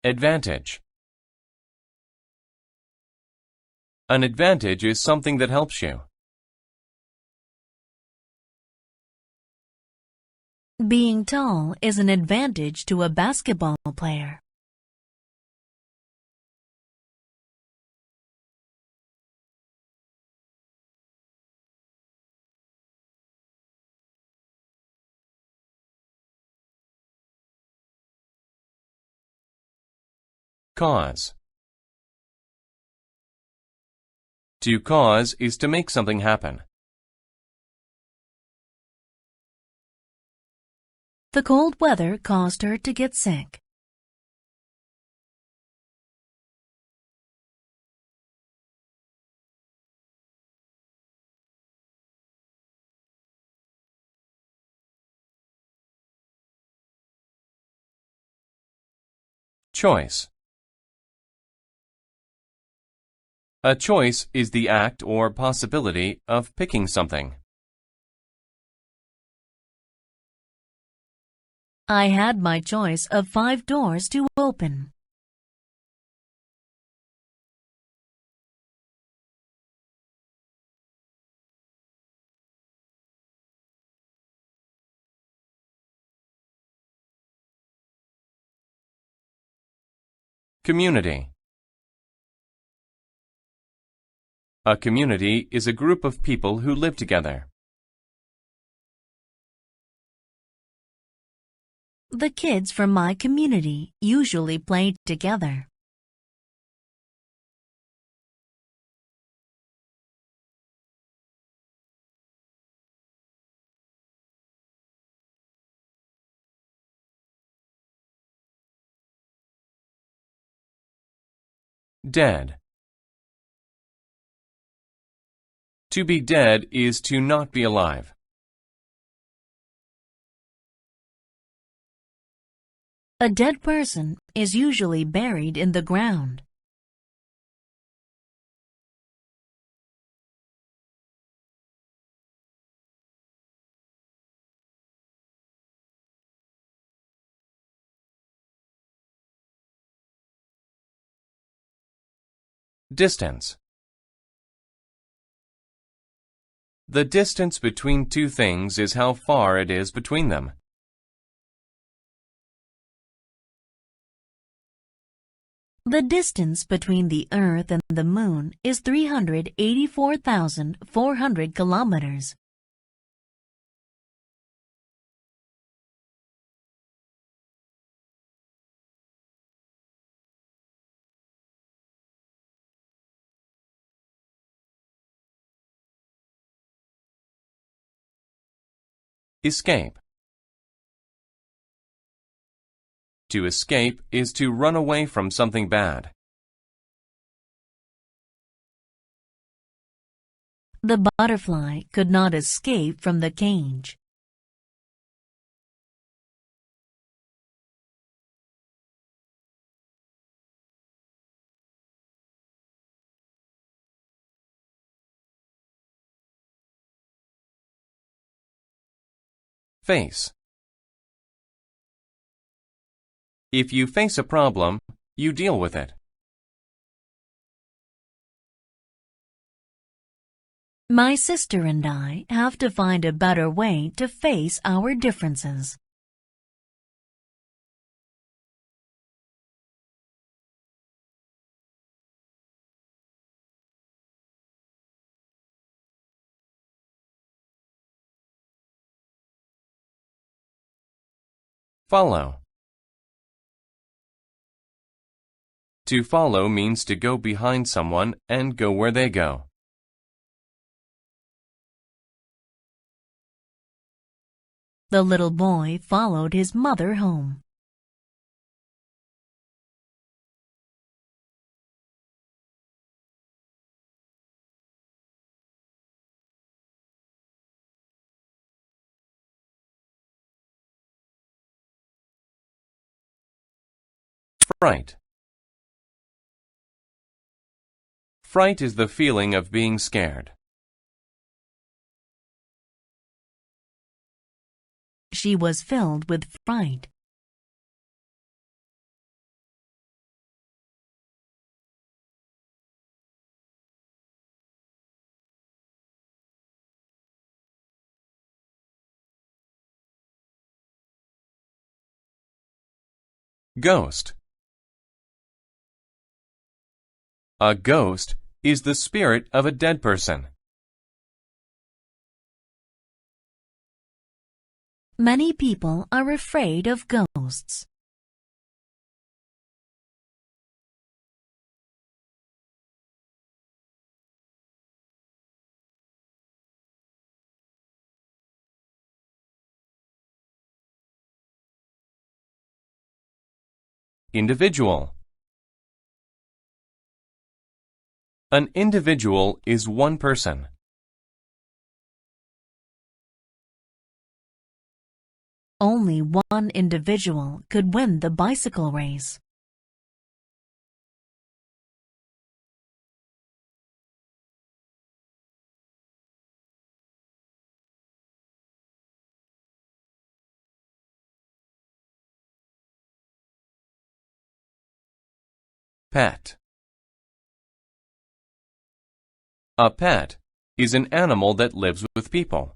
Advantage. An advantage is something that helps you. Being tall is an advantage to a basketball player. Cause. To cause is to make something happen. The cold weather caused her to get sick. Choice. A choice is the act or possibility of picking something. I had my choice of 5 doors to open. Community. A community is a group of people who live together. The kids from my community usually play together. Dead. To be dead is to not be alive. A dead person is usually buried in the ground. Distance. The distance between two things is how far it is between them. The distance between the Earth and the Moon is 384,400 kilometers. Escape. To escape is to run away from something bad. The butterfly could not escape from the cage. Face. If you face a problem, you deal with it. My sister and I have to find a better way to face our differences. Follow. To follow means to go behind someone and go where they go. The little boy followed his mother home. Fright. Fright is the feeling of being scared. She was filled with fright. Ghost. A ghost is the spirit of a dead person. Many people are afraid of ghosts. Individual. An individual is one person. Only one individual could win the bicycle race. Pet. A pet is an animal that lives with people.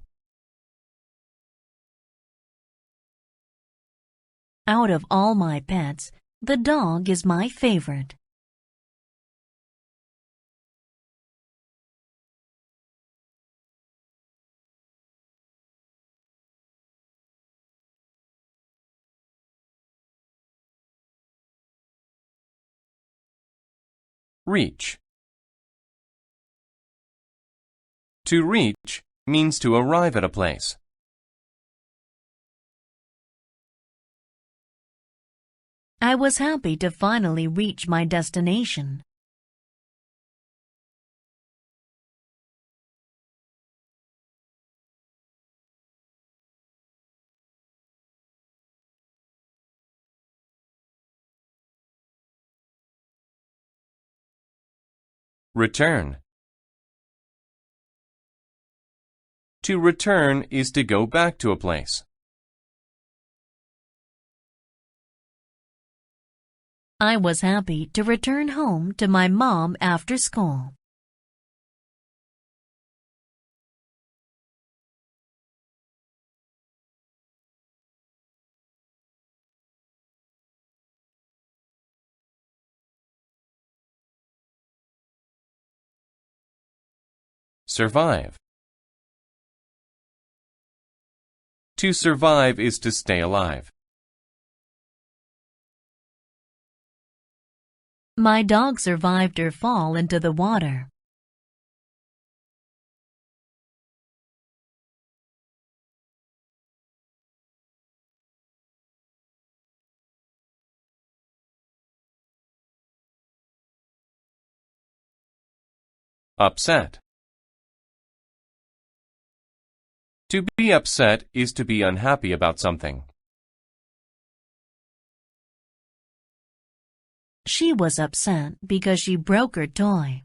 Out of all my pets, the dog is my favorite. Reach. To reach means to arrive at a place. I was happy to finally reach my destination. Return. To return is to go back to a place. I was happy to return home to my mom after school. Survive. To survive is to stay alive. My dog survived her fall into the water. Upset. To be upset is to be unhappy about something. She was upset because she broke her toy.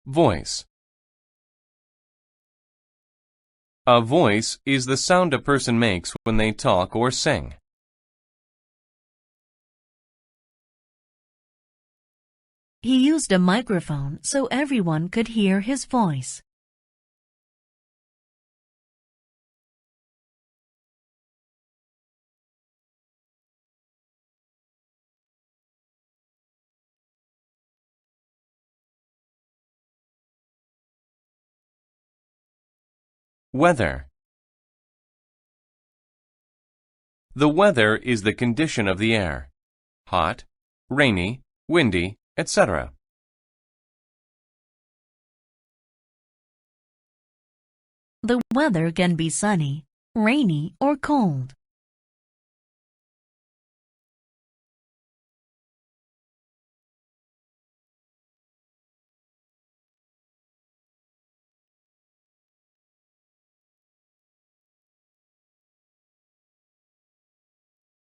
Voice. A voice is the sound a person makes when they talk or sing. He used a microphone so everyone could hear his voice. Weather. The weather is the condition of the air. Hot, rainy, windy, etc. The weather can be sunny, rainy, or cold.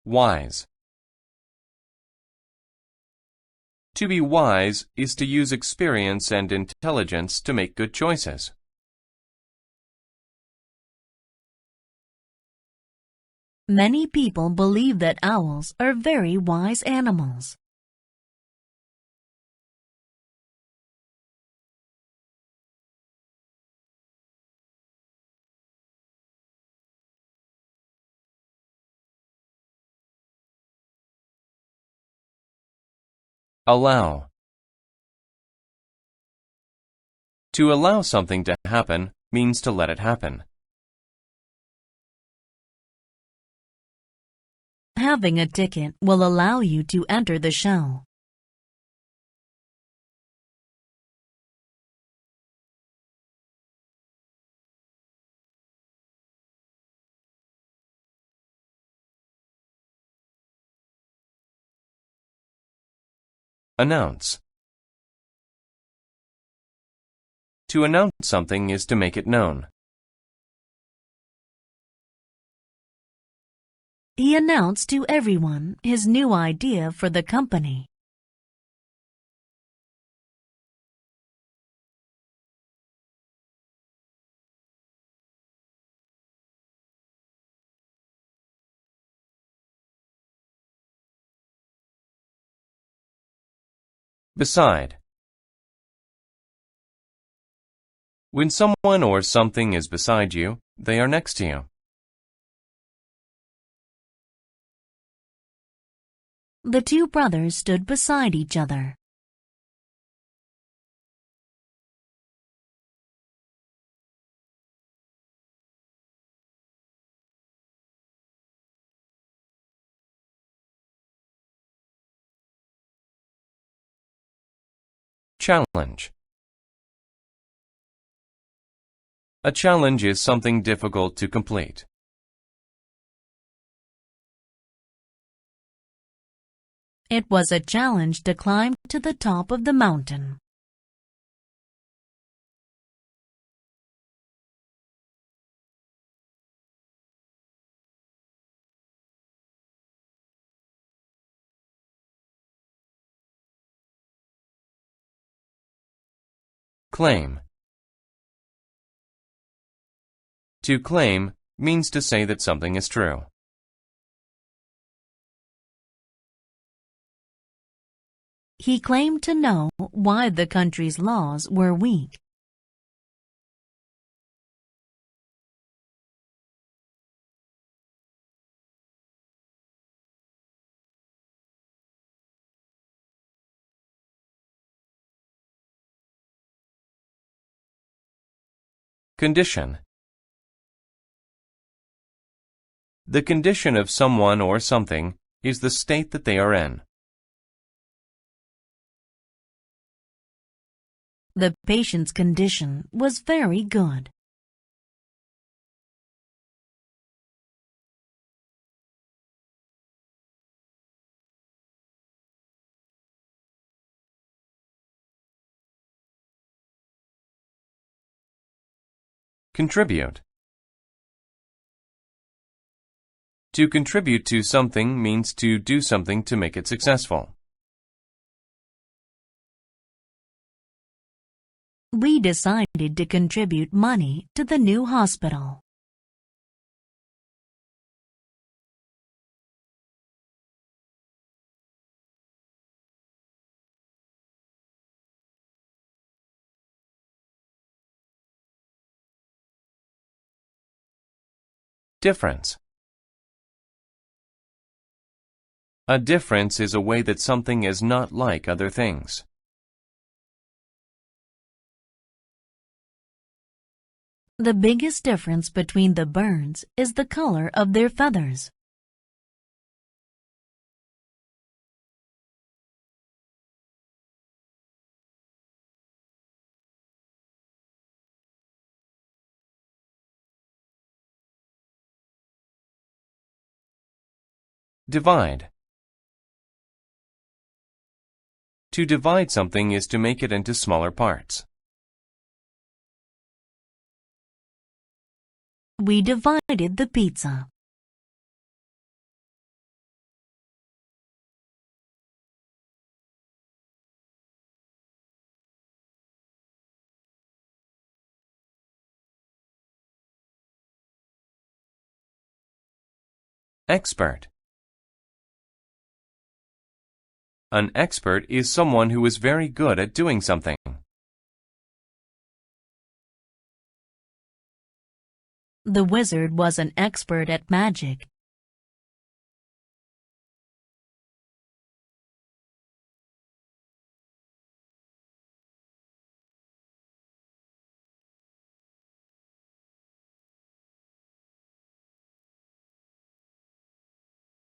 Wise. To be wise is to use experience and intelligence to make good choices. Many people believe that owls are very wise animals. Allow. To allow something to happen means to let it happen. Having a ticket will allow you to enter the show. Announce. To announce something is to make it known. He announced to everyone his new idea for the company. Beside. When someone or something is beside you, they are next to you. The two brothers stood beside each other. Challenge. A challenge is something difficult to complete. It was a challenge to climb to the top of the mountain. Claim. To claim means to say that something is true. He claimed to know why the country's laws were weak. Condition. The condition of someone or something is the state that they are in. The patient's condition was very good. Contribute. To contribute to something means to do something to make it successful. We decided to contribute money to the new hospital. Difference. A difference is a way that something is not like other things. The biggest difference between the birds is the color of their feathers. Divide. To divide something is to make it into smaller parts. We divided the pizza. Expert. An expert is someone who is very good at doing something. The wizard was an expert at magic.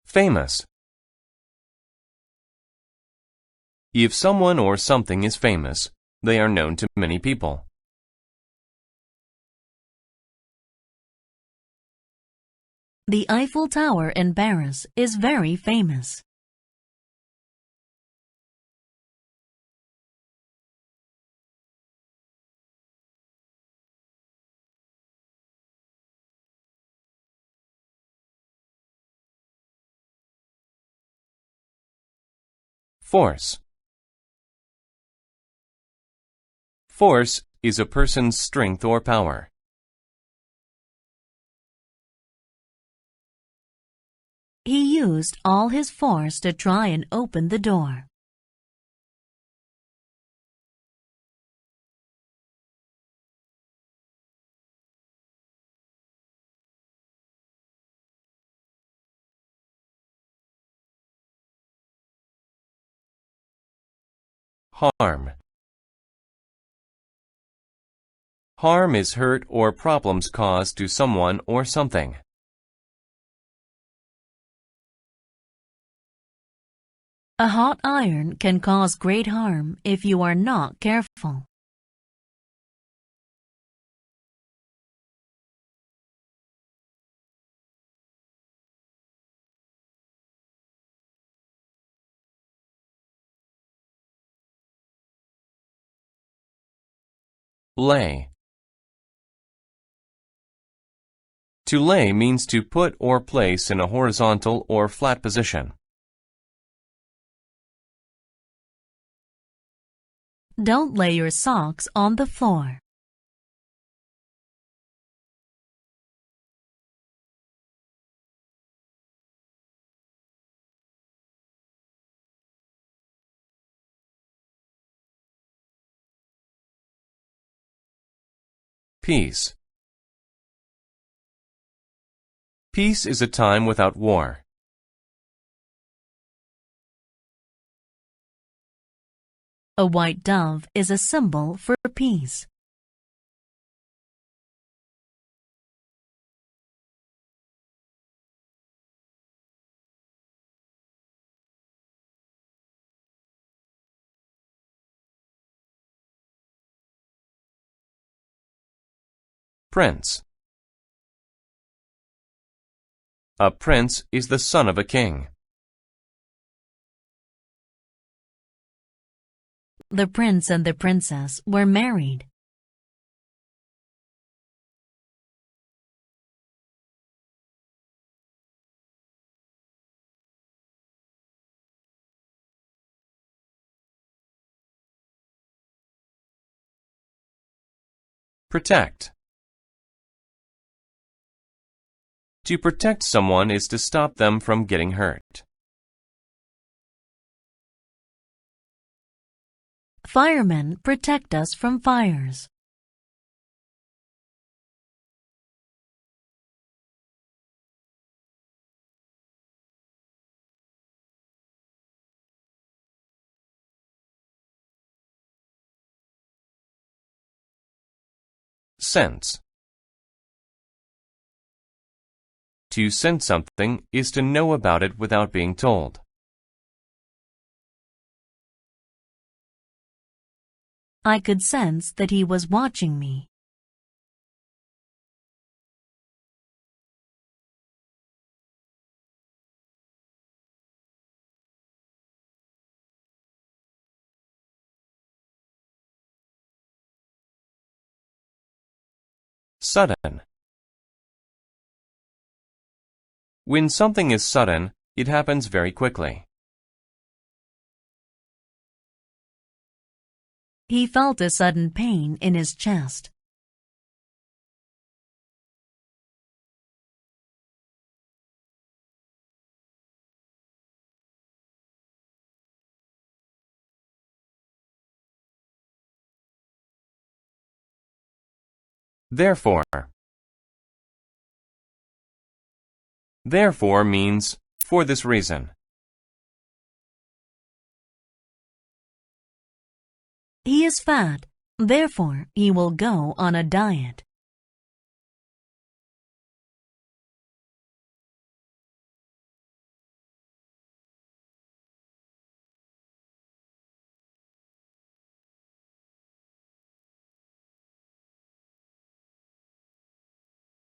Famous. If someone or something is famous, they are known to many people. The Eiffel Tower in Paris is very famous. Force. Force is a person's strength or power. He used all his force to try and open the door. Harm. Harm is hurt or problems caused to someone or something. A hot iron can cause great harm if you are not careful. Lay. To lay means to put or place in a horizontal or flat position. Don't lay your socks on the floor. Peace. Peace is a time without war. A white dove is a symbol for peace. Prince. A prince is the son of a king. The prince and the princess were married. Protect. To protect someone is to stop them from getting hurt. Firemen protect us from fires. Sense. To sense something is to know about it without being told. I could sense that he was watching me. Sudden. When something is sudden, it happens very quickly. He felt a sudden pain in his chest. Therefore. Therefore means for this reason. He is fat, therefore he will go on a diet.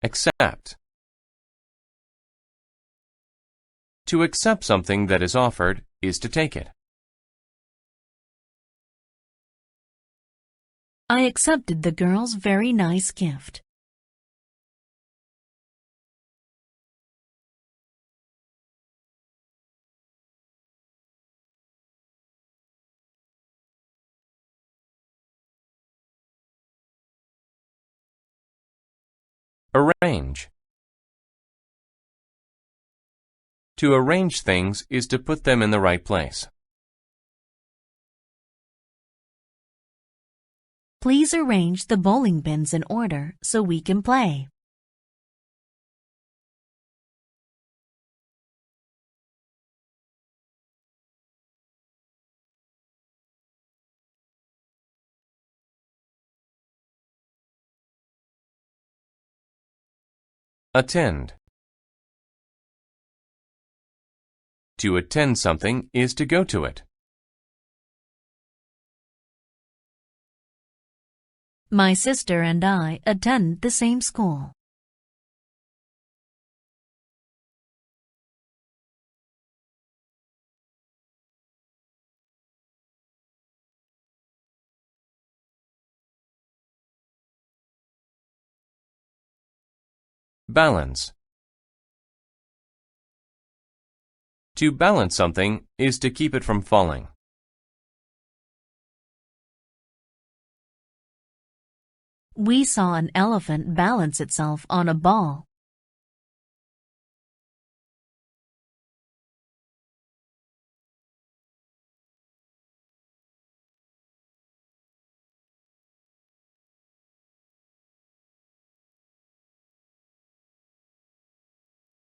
Accept. To accept something that is offered is to take it. I accepted the girl's very nice gift. Arrange. To arrange things is to put them in the right place. Please arrange the bowling pins in order so we can play. Attend. To attend something is to go to it. My sister and I attend the same school. Balance. To balance something is to keep it from falling. We saw an elephant balance itself on a ball.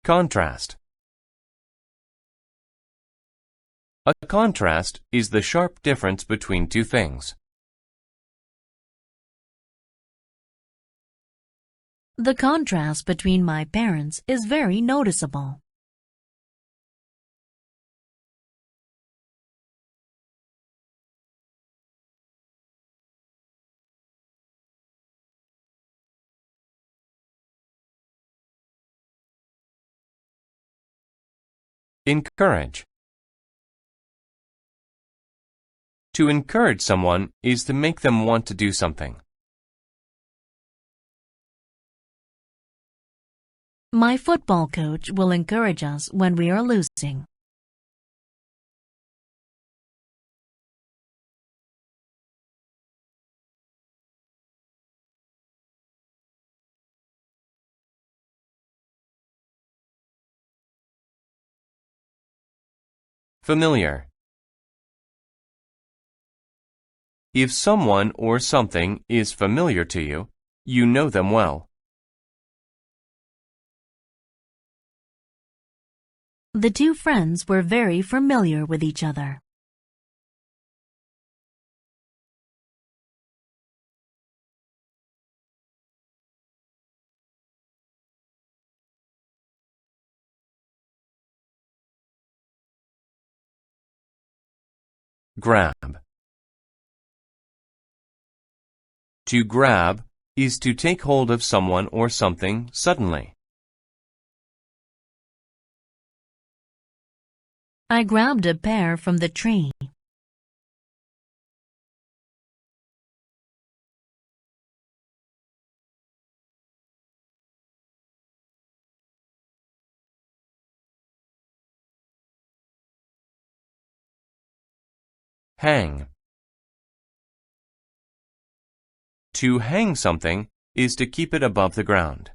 Contrast. A contrast is the sharp difference between two things. The contrast between my parents is very noticeable. Encourage. To encourage someone is to make them want to do something. My football coach will encourage us when we are losing. Familiar. If someone or something is familiar to you, you know them well. The two friends were very familiar with each other. Grab. To grab is to take hold of someone or something suddenly. I grabbed a pear from the tree. Hang. To hang something is to keep it above the ground.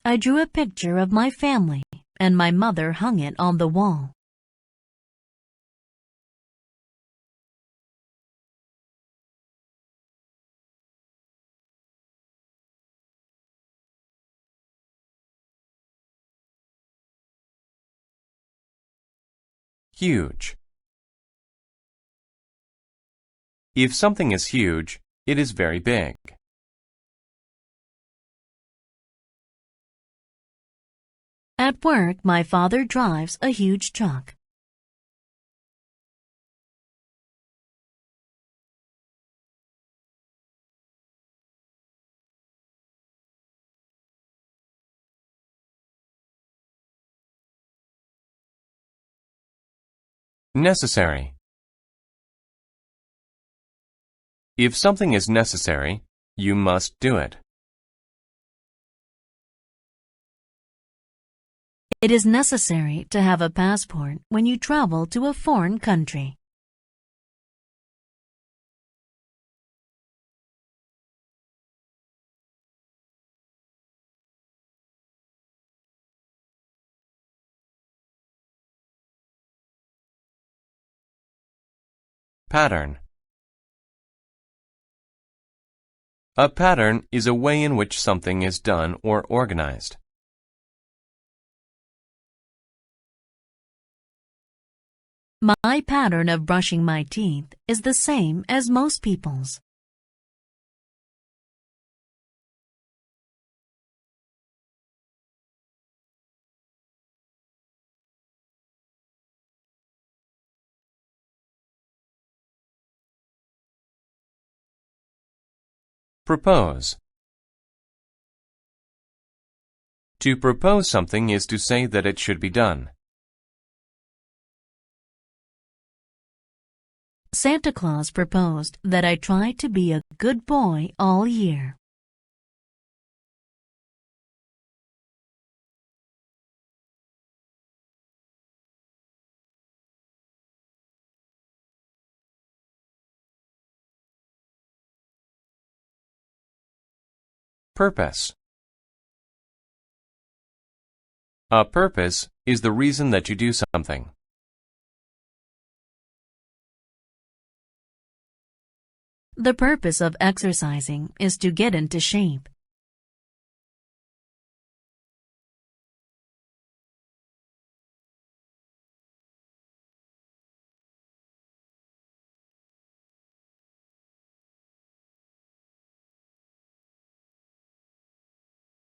I drew a picture of my family, and my mother hung it on the wall. Huge. If something is huge, it is very big. At work, my father drives a huge truck. Necessary. If something is necessary, you must do it. It is necessary to have a passport when you travel to a foreign country. Pattern. A pattern is a way in which something is done or organized. My pattern of brushing my teeth is the same as most people's. Propose. To propose something is to say that it should be done. Santa Claus proposed that I try to be a good boy all year. Purpose. A purpose is the reason that you do something. The purpose of exercising is to get into shape.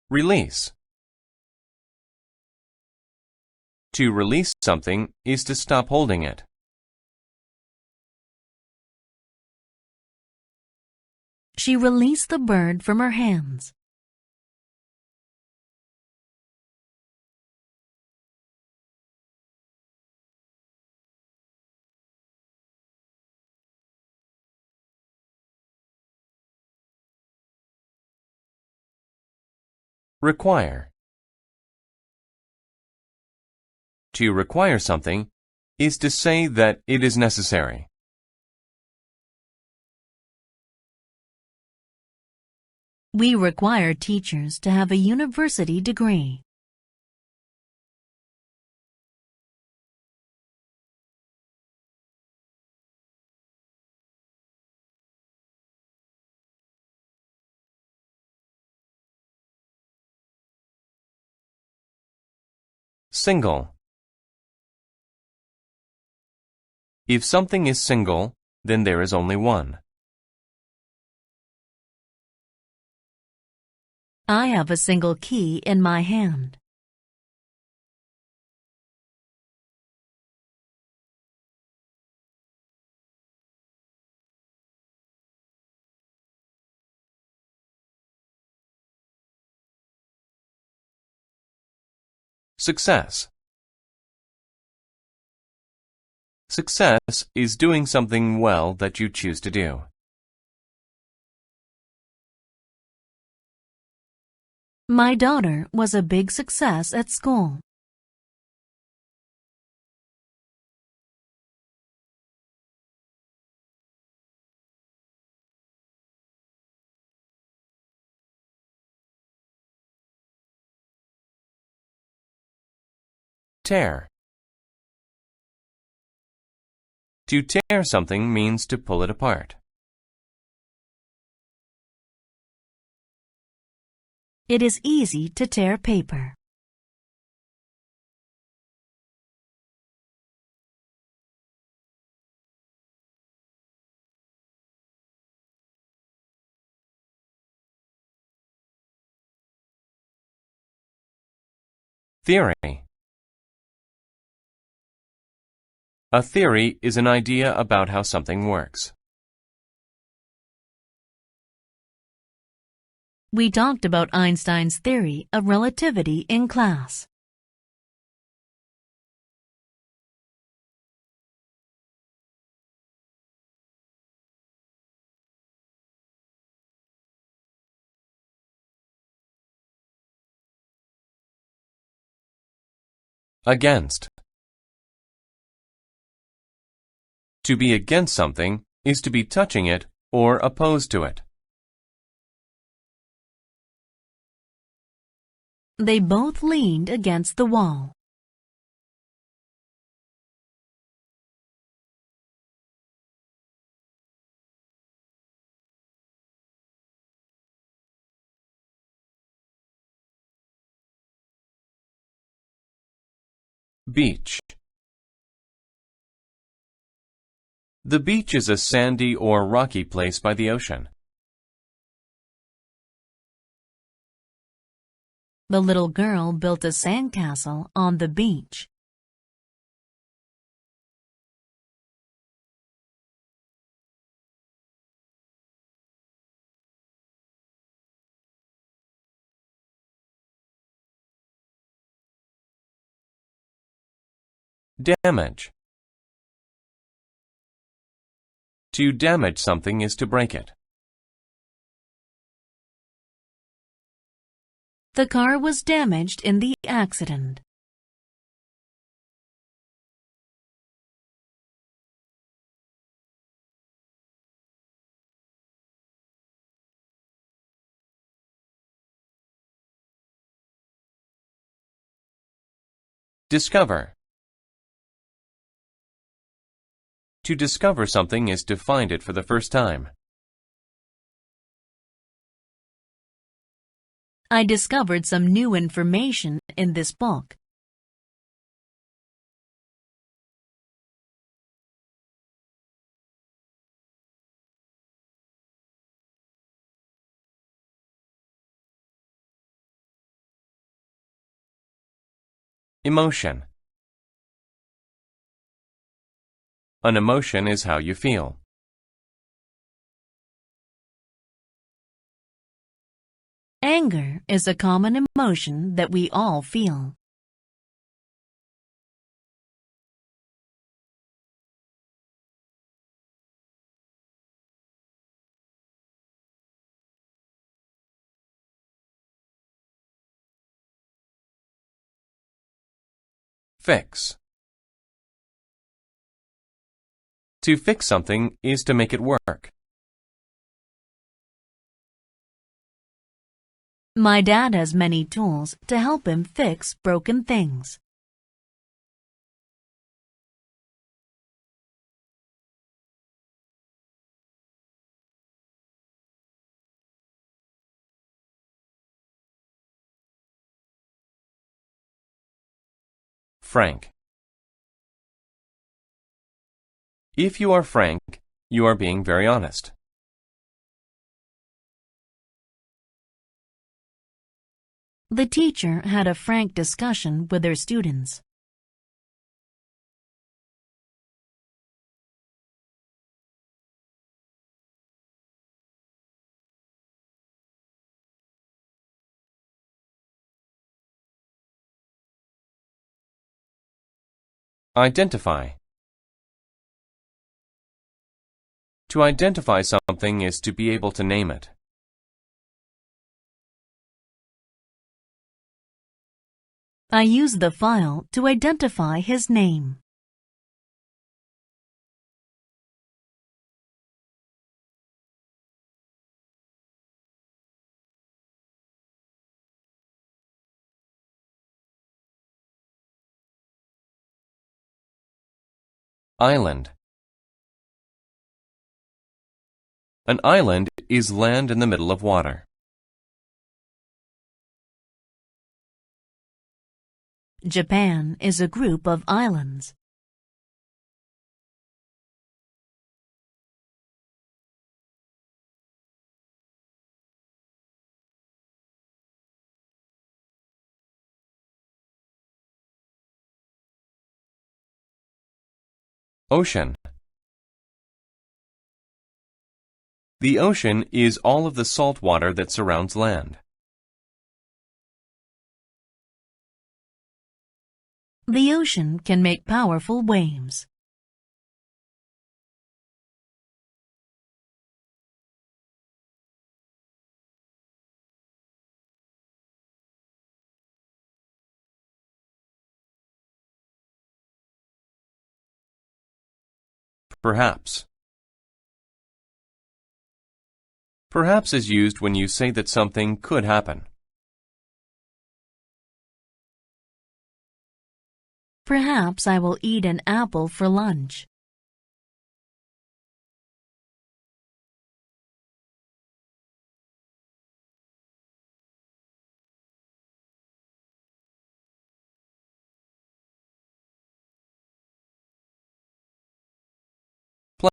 Release. To release something is to stop holding it. She released the bird from her hands. Require. To require something is to say that it is necessary. We require teachers to have a university degree. Single. If something is single, then there is only one. I have a single key in my hand. Success. Success is doing something well that you choose to do. My daughter was a big success at school. Tear. To tear something means to pull it apart. It is easy to tear paper. Theory. A theory is an idea about how something works. We talked about Einstein's theory of relativity in class. Against. To be against something is to be touching it or opposed to it. They both leaned against the wall. Beach. The beach is a sandy or rocky place by the ocean. The little girl built a sandcastle on the beach. Damage. To damage something is to break it. The car was damaged in the accident. Discover. To discover something is to find it for the first time. I discovered some new information in this book. Emotion. An emotion is how you feel. Anger is a common emotion that we all feel. Fix. To fix something is to make it work. My dad has many tools to help him fix broken things. Frank. If you are frank, you are being very honest. The teacher had a frank discussion with her students. Identify. To identify something is to be able to name it. I used the file to identify his name. Island. An island is land in the middle of water. Japan is a group of islands. Ocean. The ocean is all of the salt water that surrounds land. The ocean can make powerful waves. Perhaps. Perhaps is used when you say that something could happen. Perhaps I will eat an apple for lunch.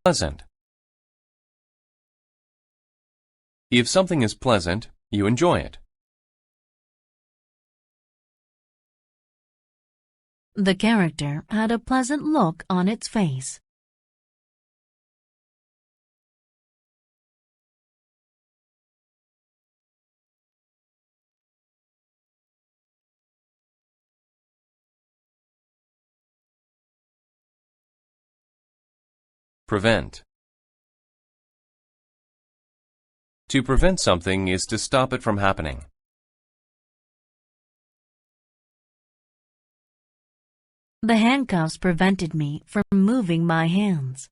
Pleasant. If something is pleasant, you enjoy it. The character had a pleasant look on its face. Prevent. To prevent something is to stop it from happening. The handcuffs prevented me from moving my hands.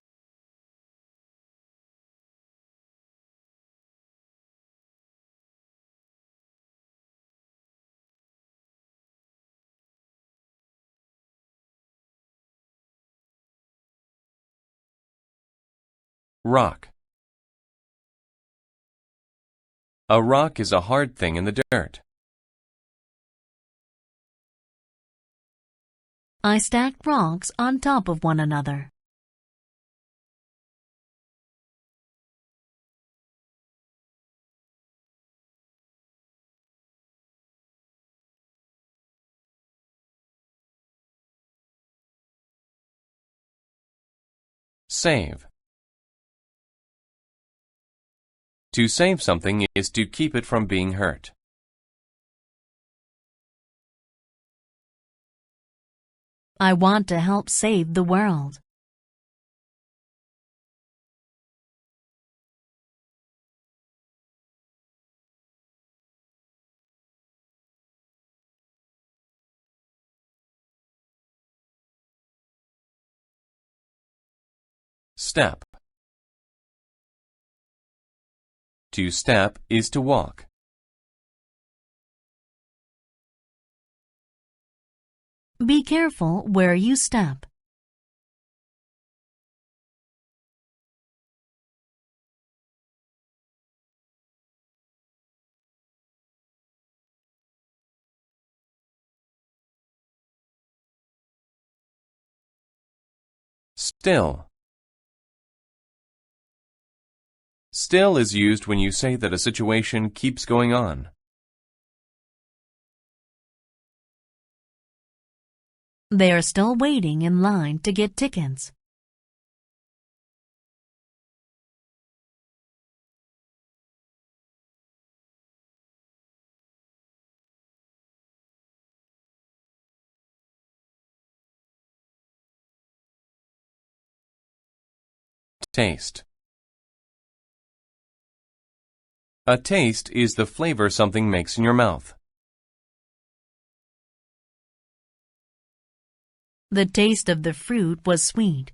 Rock. A rock is a hard thing in the dirt. I stacked rocks on top of one another. Save. To save something is to keep it from being hurt. I want to help save the world. Step. To step is to walk. Be careful where you step. Still. Still is used when you say that a situation keeps going on. They are still waiting in line to get tickets. Taste. A taste is the flavor something makes in your mouth. The taste of the fruit was sweet.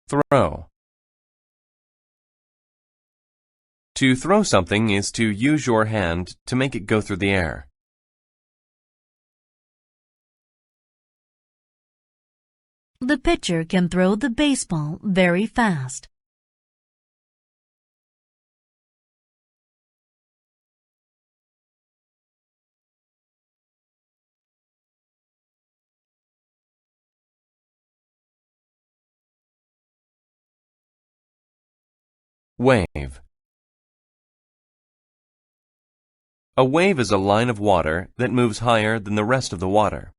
Throw. To throw something is to use your hand to make it go through the air. The pitcher can throw the baseball very fast. Wave. A wave is a line of water that moves higher than the rest of the water.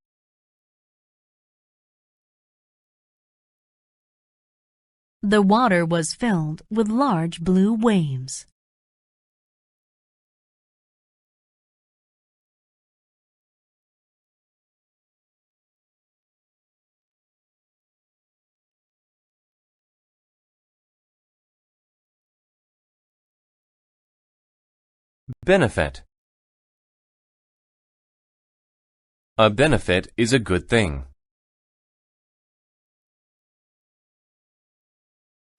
The water was filled with large blue waves. Benefit. A benefit is a good thing.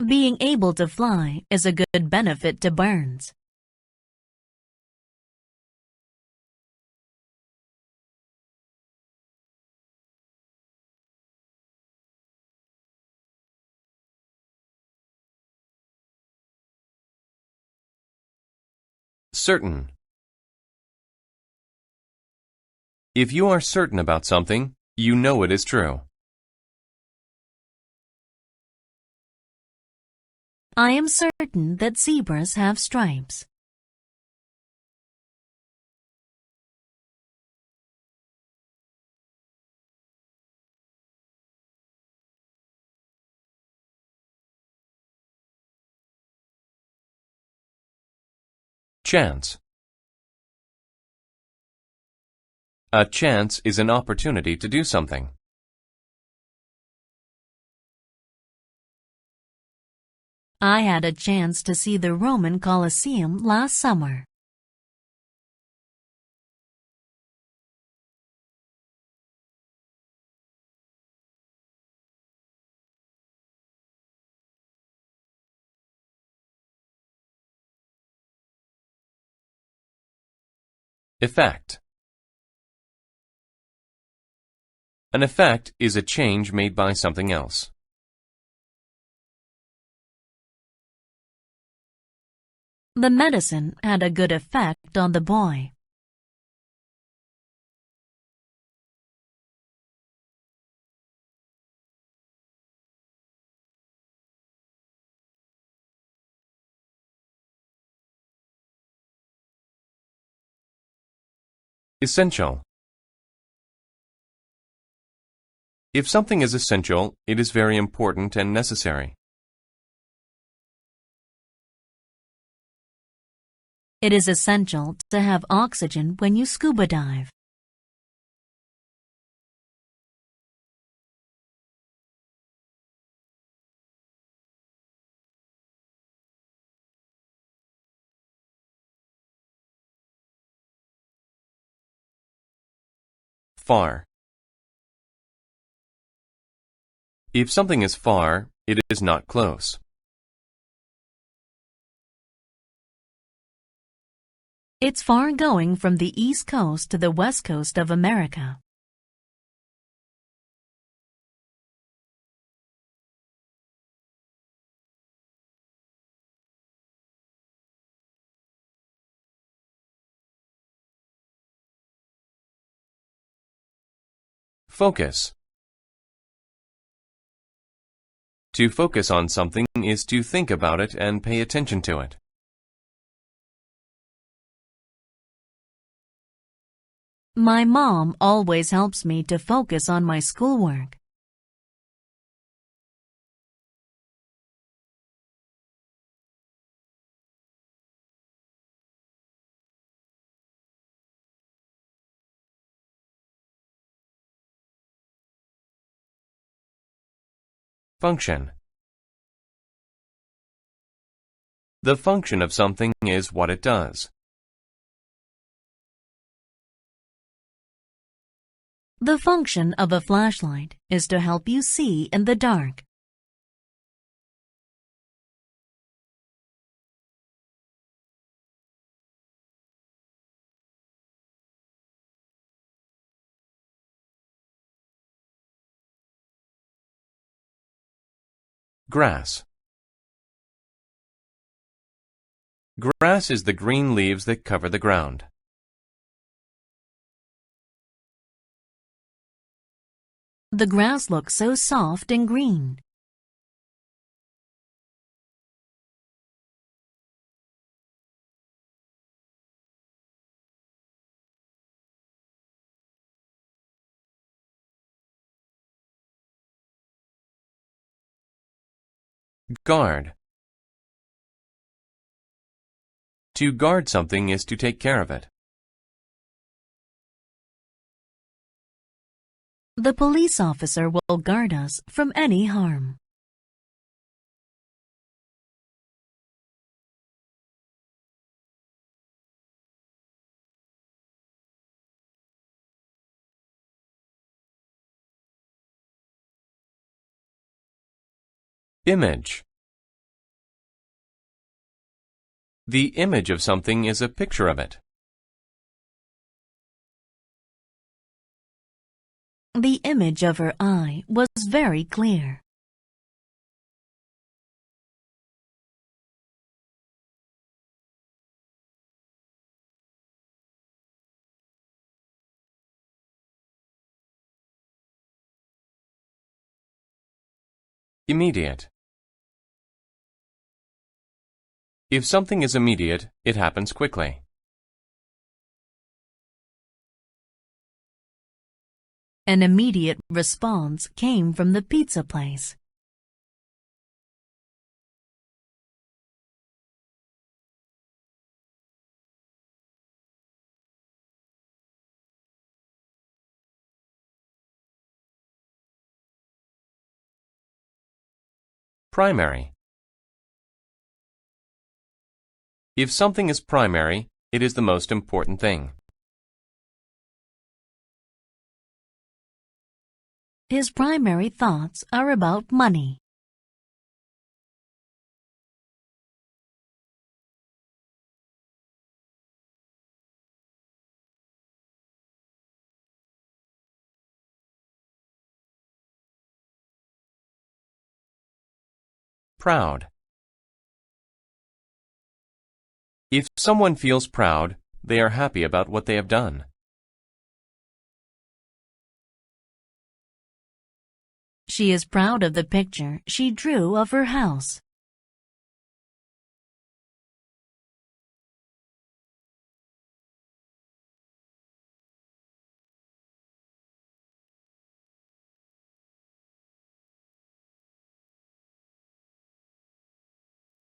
Being able to fly is a good benefit to birds. Certain. If you are certain about something, you know it is true. I am certain that zebras have stripes. Chance. A chance is an opportunity to do something. I had a chance to see the Roman Colosseum last summer. Effect. An effect is a change made by something else. The medicine had a good effect on the boy. Essential. If something is essential, it is very important and necessary. It is essential to have oxygen when you scuba dive. Far. If something is far, it is not close. It's far going from the East Coast to the West Coast of America. Focus. To focus on something is to think about it and pay attention to it. My mom always helps me to focus on my schoolwork. Function. The function of something is what it does. The function of a flashlight is to help you see in the dark. Grass. Grass is the green leaves that cover the ground. The grass looks so soft and green. Guard. To guard something is to take care of it. The police officer will guard us from any harm. Image. The image of something is a picture of it. The image of her eye was very clear. Immediate. If something is immediate, it happens quickly. An immediate response came from the pizza place. Primary. If something is primary, it is the most important thing. His primary thoughts are about money. Proud. If someone feels proud, they are happy about what they have done. She is proud of the picture she drew of her house.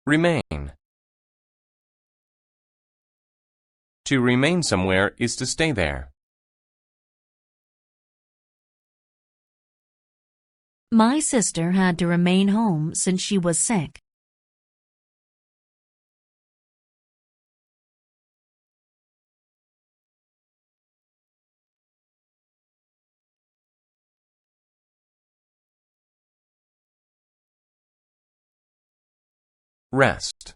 Remain. To remain somewhere is to stay there. My sister had to remain home since she was sick. Rest.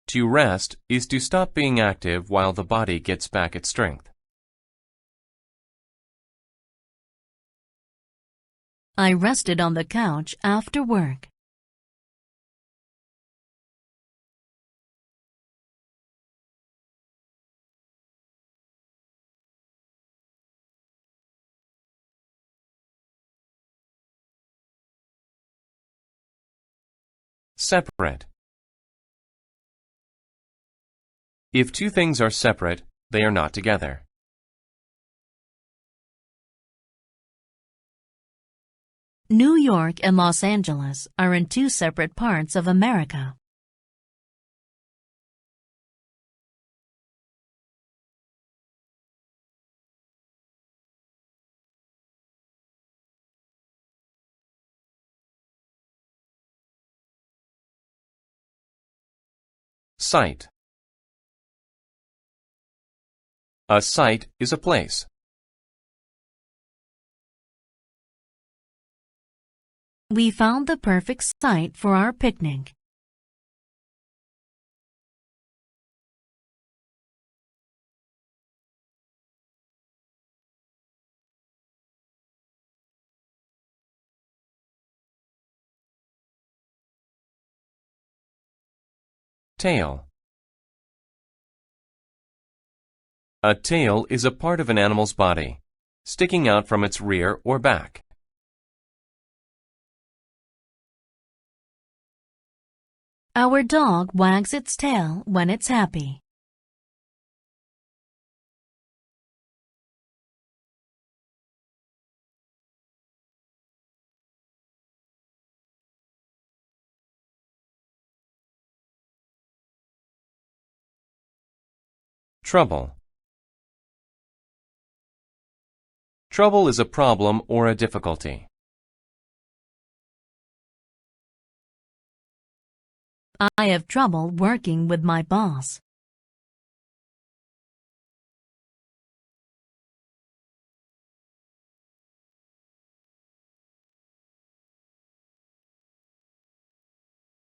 To rest is to stop being active while the body gets back its strength. I rested on the couch after work. Separate. If two things are separate, they are not together. New York and Los Angeles are in two separate parts of America. Site. A site is a place. We found the perfect site for our picnic. Tail. A tail is a part of an animal's body, sticking out from its rear or back. Our dog wags its tail when it's happy. Trouble. Trouble is a problem or a difficulty. I have trouble working with my boss.